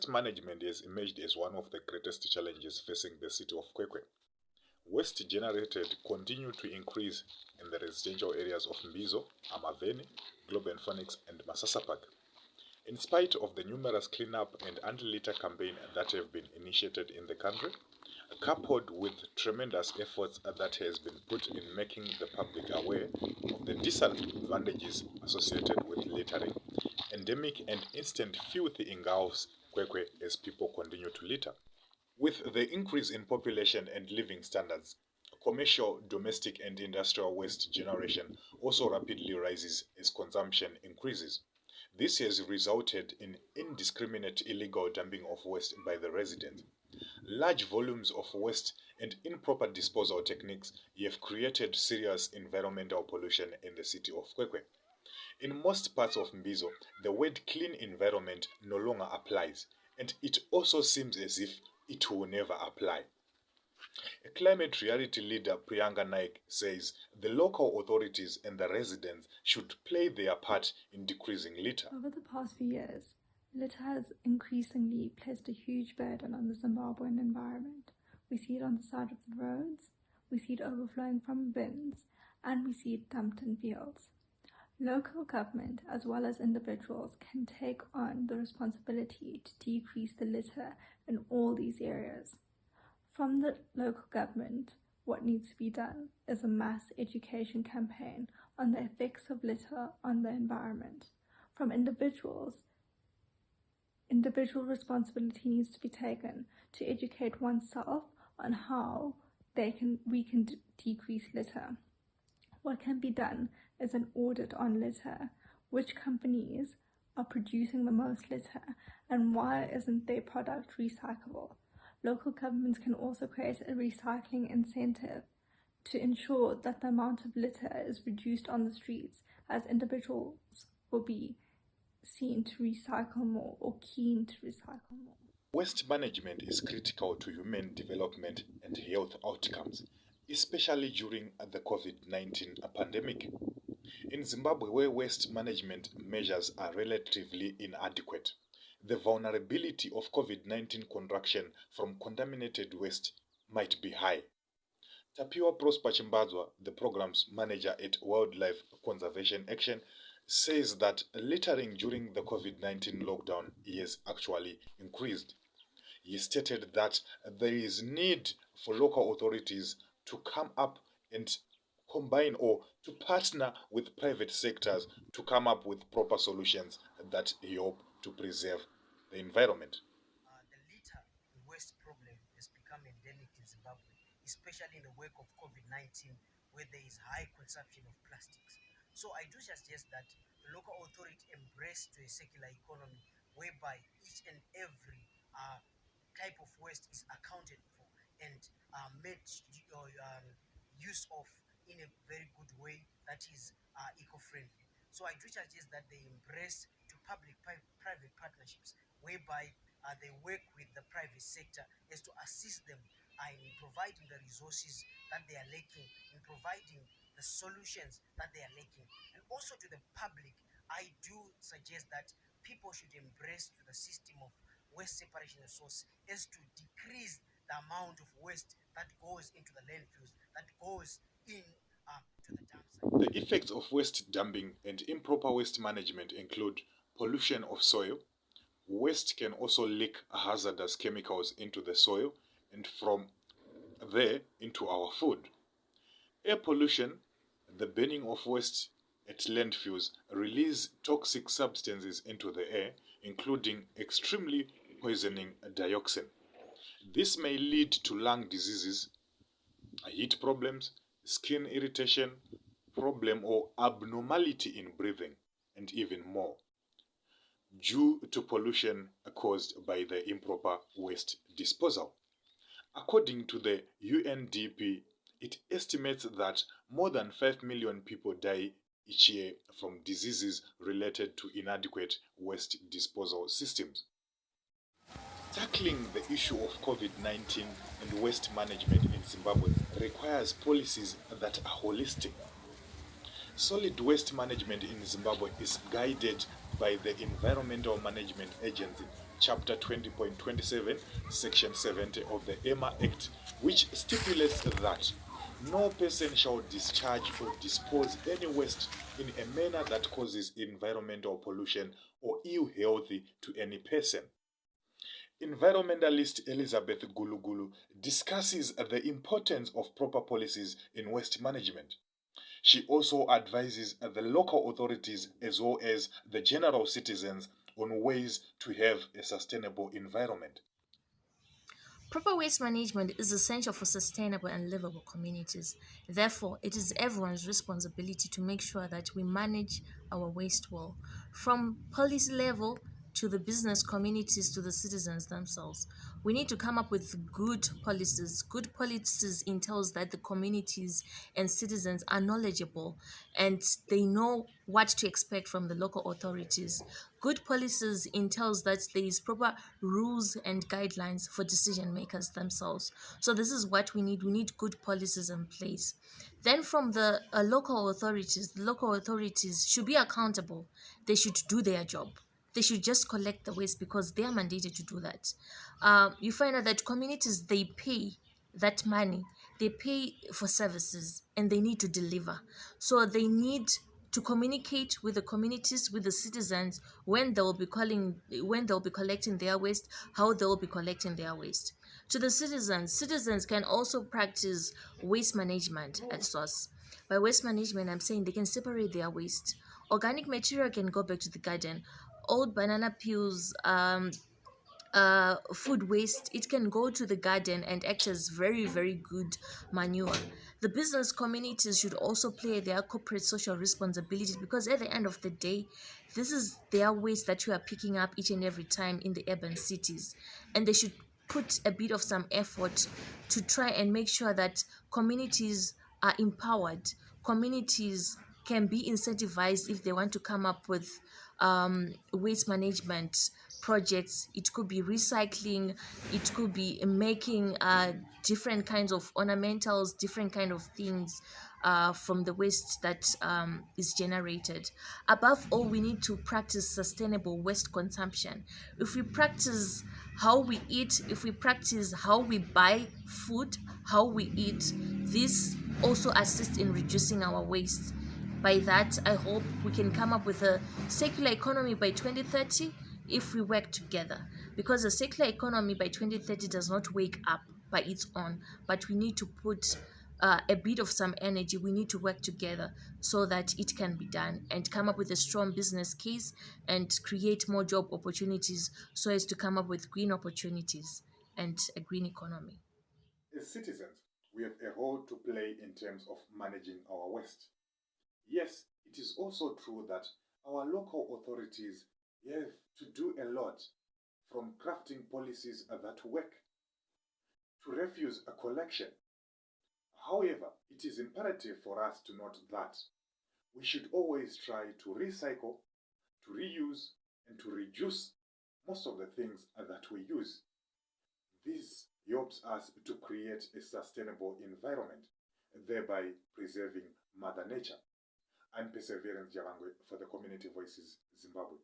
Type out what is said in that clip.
Waste management has emerged as one of the greatest challenges facing the city of Kwekwe. Waste generated continue to increase in the residential areas of Mbizo, Amaveni, Globe and Phoenix, and Masasa Park. In spite of the numerous cleanup and anti-litter campaign that have been initiated in the country, coupled with tremendous efforts that has been put in making the public aware of the disadvantages associated with littering, endemic and instant filth engulfs Kwekwe as people continue to litter. With the increase in population and living standards, commercial, domestic and industrial waste generation also rapidly rises as consumption increases. This has resulted in indiscriminate illegal dumping of waste by the residents. Large volumes of waste and improper disposal techniques have created serious environmental pollution in the city of Kwekwe. In most parts of Mbizo, the word clean environment no longer applies, and it also seems as if it will never apply. A climate reality leader, Priyanka Naik, says the local authorities and the residents should play their part in decreasing litter. Over the past few years, litter has increasingly placed a huge burden on the Zimbabwean environment. We see it on the side of the roads, we see it overflowing from bins, and we see it dumped in fields. Local government, as well as individuals, can take on the responsibility to decrease the litter in all these areas. From the local government, what needs to be done is a mass education campaign on the effects of litter on the environment. From individuals, individual responsibility needs to be taken to educate oneself on how we can decrease litter. What can be done is an audit on litter. Which companies are producing the most litter and why isn't their product recyclable? Local governments can also create a recycling incentive to ensure that the amount of litter is reduced on the streets, as individuals will be seen to recycle more or keen to recycle more. Waste management is critical to human development and health outcomes, especially during the COVID-19 pandemic. In Zimbabwe, where waste management measures are relatively inadequate, the vulnerability of COVID-19 contraction from contaminated waste might be high. Tapiwa Prosper Chimbadzwa, the program's manager at Wildlife Conservation Action, says that littering during the COVID-19 lockdown has actually increased. He stated that there is need for local authorities to come up and combine or to partner with private sectors to come up with proper solutions that help to preserve the environment. The litter waste problem has become endemic in Zimbabwe, especially in the wake of COVID-19, where there is high consumption of plastics. So I do suggest that the local authority embrace to a circular economy, whereby each and every type of waste is accounted for and made use of in a very good way that is eco-friendly. So I do suggest that they embrace to public-private partnerships, whereby they work with the private sector as to assist them in providing the resources that they are lacking, in providing the solutions that they are lacking. And also to the public, I do suggest that people should embrace to the system of waste separation and source as to decrease the amount of waste that goes into the landfills, that goes in to the dump site. The effects of waste dumping and improper waste management include pollution of soil. Waste can also leak hazardous chemicals into the soil and from there into our food. Air pollution, the burning of waste at landfills release toxic substances into the air, including extremely poisoning dioxin. This may lead to lung diseases, heat problems, skin irritation, problem or abnormality in breathing, and even more, due to pollution caused by the improper waste disposal. According to the UNDP, it estimates that more than 5 million people die each year from diseases related to inadequate waste disposal systems. Tackling the issue of COVID-19 and waste management in Zimbabwe requires policies that are holistic. Solid waste management in Zimbabwe is guided by the Environmental Management Agency, Chapter 20.27, Section 70 of the EMA Act, which stipulates that no person shall discharge or dispose any waste in a manner that causes environmental pollution or ill health to any person. Environmentalist Elizabeth Gulugulu discusses the importance of proper policies in waste management. She also advises the local authorities as well as the general citizens on ways to have a sustainable environment. Proper waste management is essential for sustainable and livable communities. Therefore, it is everyone's responsibility to make sure that we manage our waste well, from policy level to the business communities to the citizens themselves. We need to come up with good policies. Good policies entails that the communities and citizens are knowledgeable and they know what to expect from the local authorities. Good policies entails that there is proper rules and guidelines for decision makers themselves. So this is what we need. We need good policies in place. Then from the local authorities, the local authorities should be accountable. They should do their job. They should just collect the waste because they are mandated to do that. You find out that communities, they pay that money, they pay for services and they need to deliver. So they need to communicate with the communities, with the citizens, when when they'll be collecting their waste, how they'll be collecting their waste. To the citizens can also practice waste management at source. By waste management, I'm saying they can separate their waste. Organic material can go back to the garden. Old banana peels, food waste, it can go to the garden and act as very good manure. The business communities should also play their corporate social responsibilities because at the end of the day, this is their waste that you are picking up each and every time in the urban cities, and they should put a bit of some effort to try and make sure that communities are empowered. Communities can be incentivized if they want to come up with waste management projects. It could be recycling, it could be making different kinds of ornamentals, different kind of things from the waste that is generated. Above all, we need to practice sustainable waste consumption. If we practice how we eat, if we practice how we buy food, how we eat, this also assists in reducing our waste. By that, I hope we can come up with a circular economy by 2030 if we work together. Because a circular economy by 2030 does not wake up by its own, but we need to put a bit of some energy. We need to work together so that it can be done and come up with a strong business case and create more job opportunities so as to come up with green opportunities and a green economy. As citizens, we have a role to play in terms of managing our waste. Yes, it is also true that our local authorities have to do a lot, from crafting policies that work to refuse a collection. However, it is imperative for us to note that we should always try to recycle, to reuse, and to reduce most of the things that we use. This helps us to create a sustainable environment, thereby preserving Mother Nature. I'm Perseverance Javangwe for the Community Voices Zimbabwe.